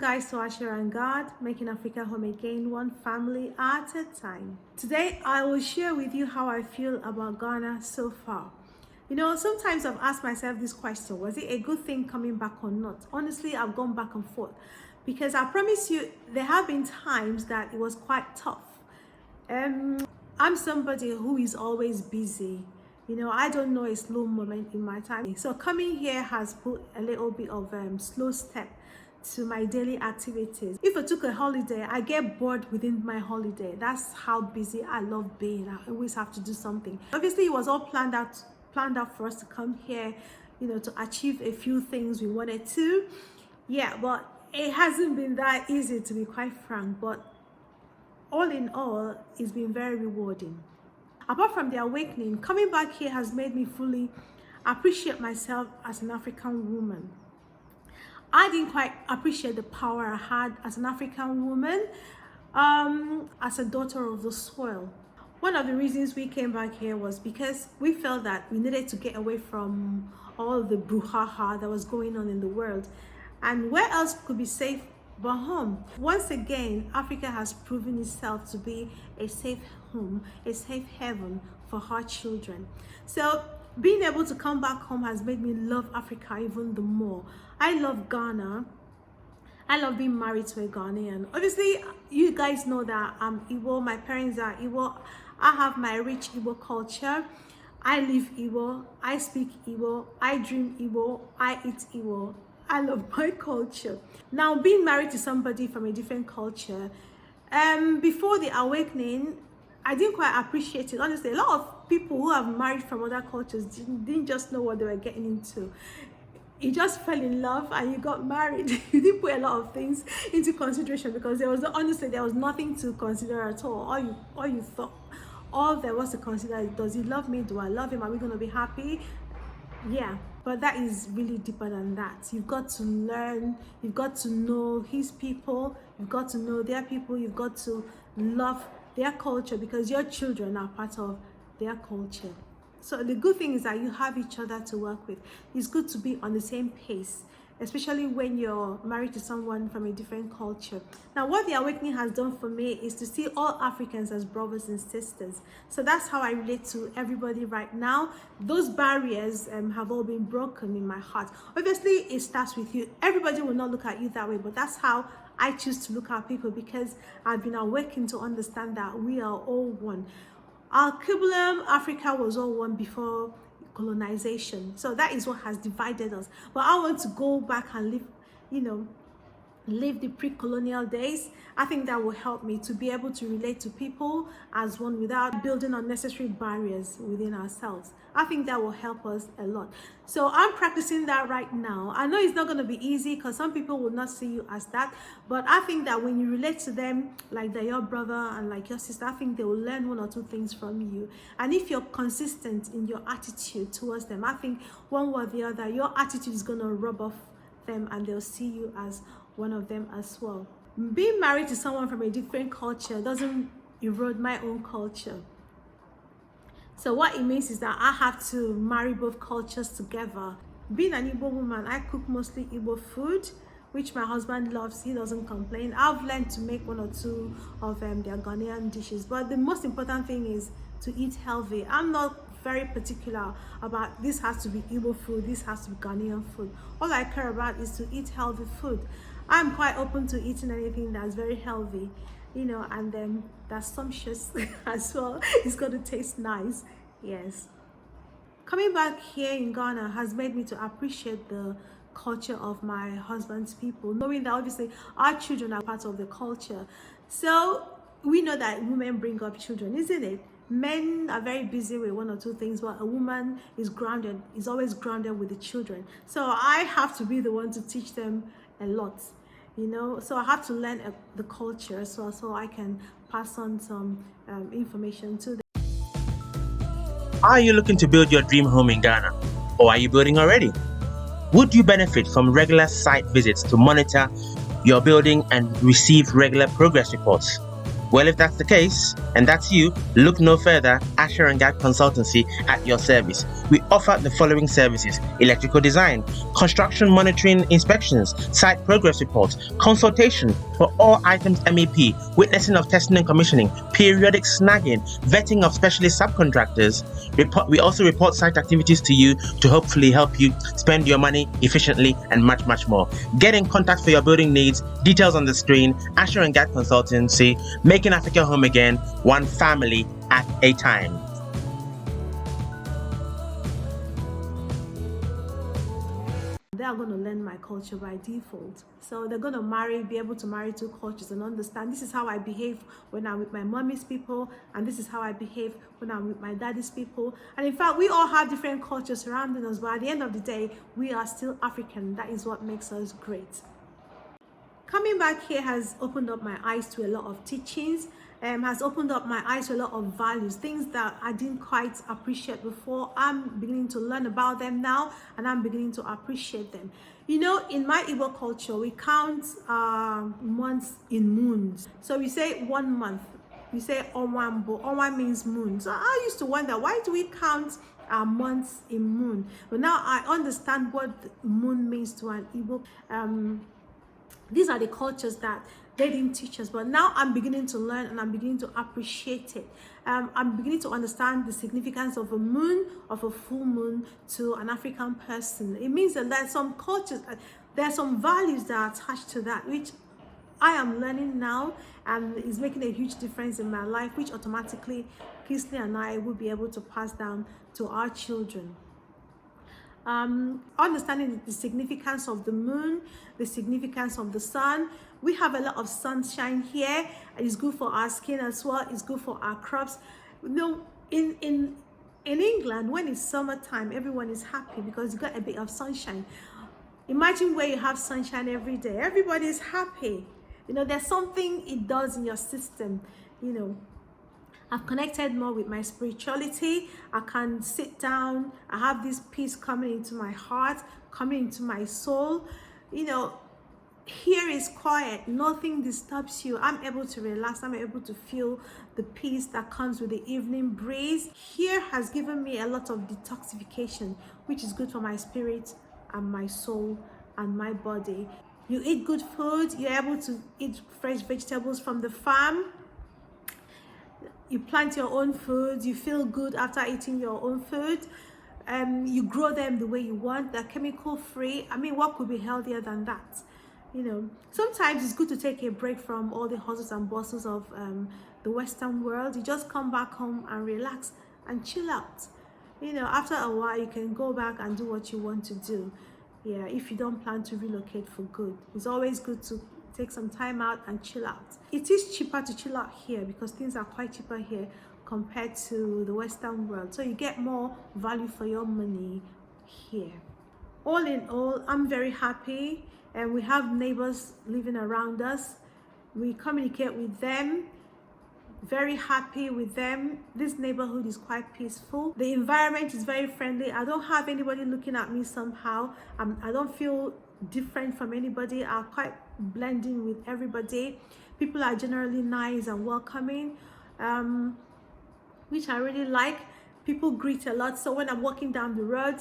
guys to AsherGad, making Africa home again, one family at a time. Today I will share with you how I feel about Ghana so far. You know, sometimes I've asked myself this question: was it a good thing coming back or not? Honestly, I've gone back and forth because I promise you there have been times that it was quite tough. I'm somebody who is always busy. You know, I don't know a slow moment in my time. So coming here has put a little bit of slow step to my daily activities. If I took a holiday, I get bored within my holiday. That's how busy I love being. I always have to do something. Obviously, it was all planned out for us to come here, you know, to achieve a few things we wanted to. Yeah, but it hasn't been that easy, to be quite frank. But all in all, it's been very rewarding. Apart from the awakening, coming back here has made me fully appreciate myself as an African woman. I didn't quite appreciate the power I had as an African woman, as a daughter of the soil. One of the reasons we came back here was because we felt that we needed to get away from all the brouhaha that was going on in the world. And where else could be safe but home? Once again, Africa has proven itself to be a safe home, a safe haven for her children. So being able to come back home has made me love Africa even the more. I love Ghana. I love being married to a Ghanaian. Obviously, you guys know that I'm Igbo. My parents are Igbo. I have my rich Igbo culture. I live Igbo. I speak Igbo. I dream Igbo. I eat Igbo. I love my culture. Now, being married to somebody from a different culture, before the awakening, I didn't quite appreciate it. Honestly, a lot of people who have married from other cultures didn't just know what they were getting into. You just fell in love and you got married. You didn't put a lot of things into consideration because there was nothing to consider at all. All you thought, all there was to consider: does he love me? Do I love him? Are we going to be happy? Yeah, but that is really deeper than that. You've got to learn, you've got to know his people, you've got to know their people, you've got to love their culture because your children are part of their culture. So the good thing is that you have each other to work with. It's good to be on the same pace, especially when you're married to someone from a different culture. Now, what the awakening has done for me is to see all Africans as brothers and sisters. So that's how I relate to everybody right now. Those barriers have all been broken in my heart. Obviously, it starts with you. Everybody will not look at you that way, but that's how I choose to look at people because I've been awakened to understand that we are all one. Our Kingdom, Africa was all one before colonization. So that is what has divided us. But I want to go back and live the pre-colonial days. I think that will help me to be able to relate to people as one without building unnecessary barriers within ourselves. I think that will help us a lot. So I'm practicing that right now. I know it's not going to be easy because some people will not see you as that, but I think that when you relate to them like they're your brother and like your sister, I think they will learn one or two things from you. And if you're consistent in your attitude towards them, I think one way or the other, your attitude is going to rub off them and they'll see you as one of them as well. Being married to someone from a different culture doesn't erode my own culture. So what it means is that I have to marry both cultures together. Being an Igbo woman, I cook mostly Igbo food, which my husband loves. He doesn't complain. I've learned to make one or two of their Ghanaian dishes, but the most important thing is to eat healthy. I'm not very particular about this has to be Igbo food, this has to be Ghanaian food. All I care about is to eat healthy food. I'm quite open to eating anything that's very healthy, you know, and then that's sumptuous as well. It's going to taste nice. Yes. Coming back here in Ghana has made me to appreciate the culture of my husband's people, knowing that obviously our children are part of the culture. So we know that women bring up children, isn't it? Men are very busy with one or two things, but a woman is always grounded with the children. So I have to be the one to teach them a lot, you know. So I have to learn the culture so I can pass on some information to them. Are you looking to build your dream home in Ghana, or are you building already? Would you benefit from regular site visits to monitor your building and receive regular progress reports? Well, if that's the case, and that's you, look no further. AsherGad Consultancy at your service. We offer the following services: electrical design, construction monitoring inspections, site progress reports, consultation for all items MEP, witnessing of testing and commissioning, periodic snagging, vetting of specialist subcontractors. We also report site activities to you to hopefully help you spend your money efficiently and much, much more. Get in contact for your building needs. Details on the screen. AsherGad Consultancy, making Africa home again, one family at a time. They are going to learn my culture by default. So they're going to be able to marry two cultures and understand this is how I behave when I'm with my mommy's people, and this is how I behave when I'm with my daddy's people. And in fact, we all have different cultures surrounding us, but at the end of the day, we are still African. That is what makes us great. Coming back here has opened up my eyes to a lot of teachings, has opened up my eyes to a lot of values, things that I didn't quite appreciate before. I'm beginning to learn about them now, and I'm beginning to appreciate them. You know, in my Igbo culture, we count months in moons. So we say 1 month, we say Onwambo. Onwa means moon. So I used to wonder, why do we count our months in moon? But now I understand what moon means to an Igbo. These are the cultures that they didn't teach us, but now I'm beginning to learn and I'm beginning to appreciate it. I'm beginning to understand the significance of a moon, of a full moon to an African person. It means that there's some cultures, there are some values that are attached to that, which I am learning now, and is making a huge difference in my life, which automatically Kingsley and I will be able to pass down to our children. Understanding the significance of the moon, the significance of the sun. We have a lot of sunshine here. It's good for our skin as well. It's good for our crops. You know, in England, when it's summertime, everyone is happy because you got a bit of sunshine. Imagine where you have sunshine every day. Everybody is happy. You know, there's something it does in your system, you know. I've connected more with my spirituality. I can sit down. I have this peace coming into my heart, coming into my soul. You know, here is quiet. Nothing disturbs you. I'm able to relax. I'm able to feel the peace that comes with the evening breeze. Here has given me a lot of detoxification, which is good for my spirit and my soul and my body. You eat good food. You're able to eat fresh vegetables from the farm. You plant your own food, you feel good after eating your own food. You grow them the way you want. They're chemical free. I mean, what could be healthier than that? You know, sometimes it's good to take a break from all the hustles and bustles of the Western world. You just come back home and relax and chill out. You know, after a while, you can go back and do what you want to do. Yeah, if you don't plan to relocate for good. It's always good to take some time out and chill out. It is cheaper to chill out here because things are quite cheaper here compared to the Western world. So you get more value for your money here. All in all, I'm very happy, and we have neighbors living around us. We communicate with them. Very happy with them. This neighborhood is quite peaceful. The environment is very friendly. I don't have anybody looking at me somehow. I don't feel different from anybody. I'm quite blending with everybody. People are generally nice and welcoming, which I really like. People greet a lot. So when I'm walking down the road,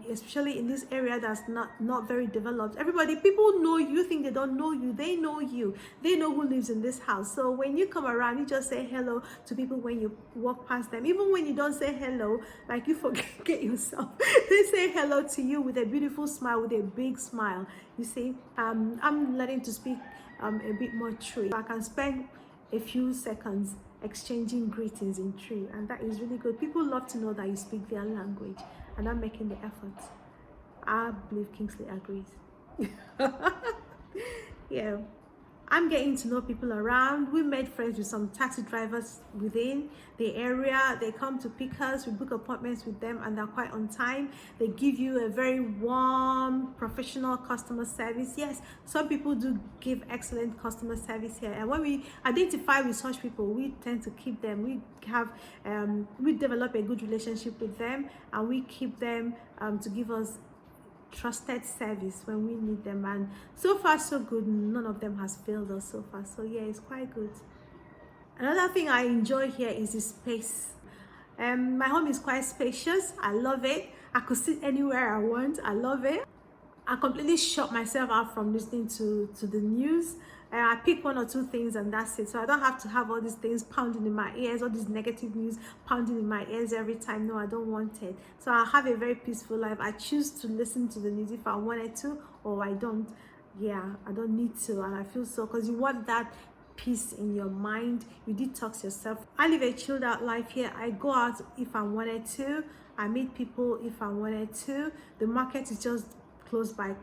especially in this area that's not very developed, people know you. Think they don't know you, they know you. They know who lives in this house. So when you come around, you just say hello to people when you walk past them. Even when you don't say hello, like you forget yourself, they say hello to you with a beautiful smile, with a big smile. You see, I'm learning to speak a bit more Tree. I can spend a few seconds exchanging greetings in Tree, and that is really good. People love to know that you speak their language, and I'm making the effort. I believe Kingsley agrees. Yeah, I'm getting to know people around. We made friends with some taxi drivers within the area. They come to pick us. We book appointments with them, and they're quite on time. They give you a very warm, professional customer service. Yes, some people do give excellent customer service here, and when we identify with such people, we tend to keep them. We develop a good relationship with them, and we keep them to give us trusted service when we need them. And so far so good. None of them has failed us so far, so yeah, it's quite good. Another thing I enjoy here is the space. My home is quite spacious. I love it. I could sit anywhere I want. I love it. I completely shut myself out from listening to the news. I pick one or two things and that's it. So I don't have to have all these things pounding in my ears, all this negative news pounding in my ears every time. No, I don't want it. So I have a very peaceful life. I choose to listen to the news if I wanted to, or I don't. Yeah, I don't need to, and I feel so, because you want that peace in your mind. You detox yourself. I live a chilled out life here. I go out if I wanted to. I meet people if I wanted to. The market is just close by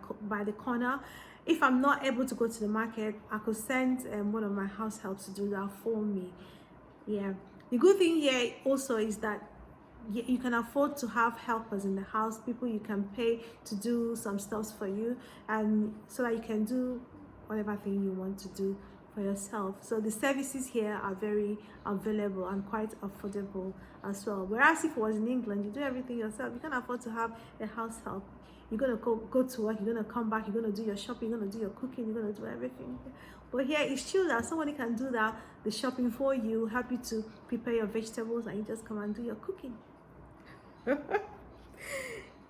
the corner. If I'm not able to go to the market, I could send one of my house helps to do that for me. Yeah, the good thing here also is that you can afford to have helpers in the house, people you can pay to do some stuff for you, and so that you can do whatever thing you want to do for yourself. So the services here are very available and quite affordable as well. Whereas if it was in England, you do everything yourself. You can afford to have a house help. You're gonna go to work, you're gonna come back, you're gonna do your shopping, you're gonna do your cooking, you're gonna do everything. But here it's chill that somebody can do that, the shopping for you, help you to prepare your vegetables, and you just come and do your cooking.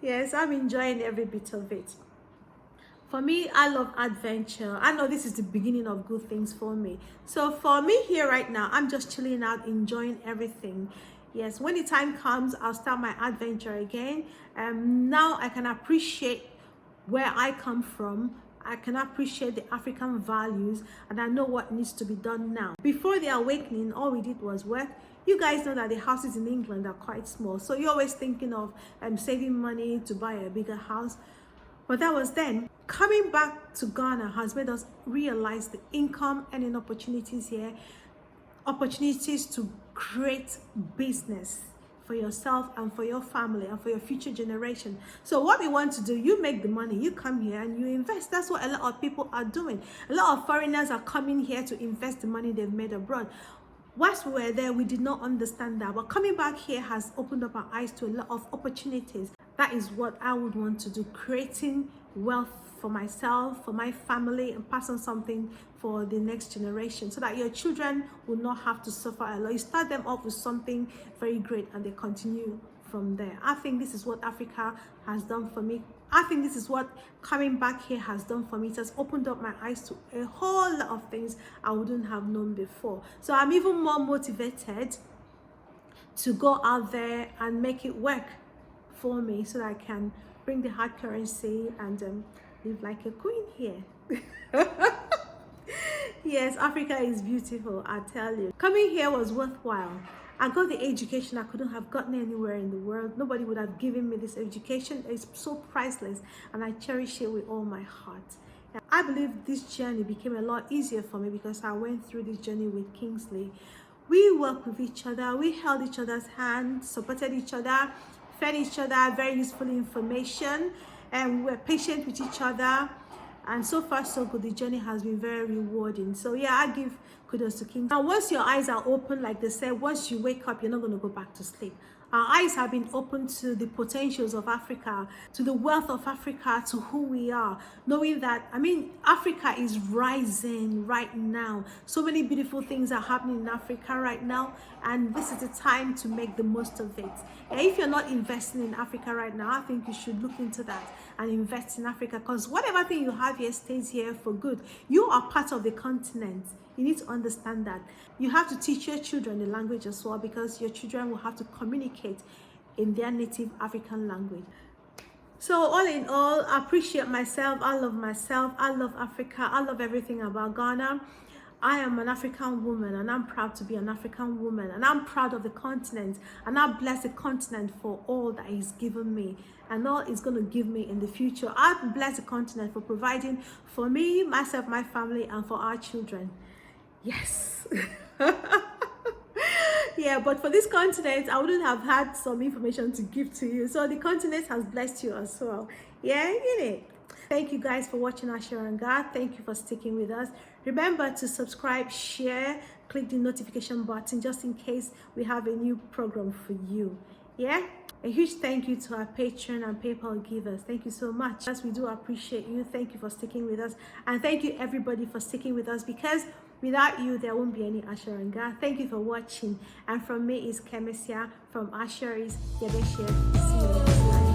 Yes, I'm enjoying every bit of it. For me, I love adventure. I know this is the beginning of good things for me. So for me here right now, I'm just chilling out, enjoying everything. Yes, when the time comes, I'll start my adventure again. Now I can appreciate where I come from. I can appreciate the African values, and I know what needs to be done now. Before the awakening, all we did was work. You guys know that the houses in England are quite small, so you're always thinking of saving money to buy a bigger house. But that was then. Coming back to Ghana has made us realize the income earning opportunities here, opportunities to create business for yourself and for your family and for your future generation. So what we want to do, you make the money, you come here and you invest. That's what a lot of people are doing. A lot of foreigners are coming here to invest the money they've made abroad. Whilst we were there, we did not understand that, but coming back here has opened up our eyes to a lot of opportunities. That is what I would want to do, creating wealth for myself, for my family, and pass on something for the next generation, so that your children will not have to suffer a lot. You start them off with something very great and they continue from there. I think this is what Africa has done for me. I think this is what coming back here has done for me. It has opened up my eyes to a whole lot of things I wouldn't have known before. So I'm even more motivated to go out there and make it work for me, so that I can bring the hard currency and live like a queen here. Yes, Africa is beautiful, I tell you. Coming here was worthwhile. I got the education I couldn't have gotten anywhere in the world. Nobody would have given me this education. It's so priceless, and I cherish it with all my heart. I believe this journey became a lot easier for me because I went through this journey with Kingsley. We worked with each other, we held each other's hands, supported each other, fed each other very useful information, and we were patient with each other. And so far so good. The journey has been very rewarding. So yeah, I give kudos to King. Now once your eyes are open, like they said, once you wake up, you're not going to go back to sleep. Our eyes have been opened to the potentials of Africa, to the wealth of Africa, to who we are, knowing that, Africa is rising right now. So many beautiful things are happening in Africa right now, and this is the time to make the most of it. And if you're not investing in Africa right now, I think you should look into that and invest in Africa, because whatever thing you have here stays here for good. You are part of the continent. You need to understand that. You have to teach your children the language as well, because your children will have to communicate in their native African language. So all in all, I appreciate myself. I love Africa. I love everything about Ghana. I am an African woman, and I'm proud to be an African woman, and I'm proud of the continent, and I bless the continent for all that He's given me and all He's going to give me in the future. I bless the continent for providing for me, myself, my family, and for our children. Yes. Yeah, but for this continent, I wouldn't have had some information to give to you. So the continent has blessed you as well. Yeah, in it. Thank you guys for watching AsherGad. Thank you for sticking with us. Remember to subscribe, share, click the notification button just in case we have a new program for you. Yeah? A huge thank you to our Patreon and PayPal givers. Thank you so much. As we do appreciate you. Thank you for sticking with us. And thank you everybody for sticking with us, because Without you, there won't be any AsherGad. Thank you for watching. And from me is Kemesia from Asher is Yabeshe. See you next time.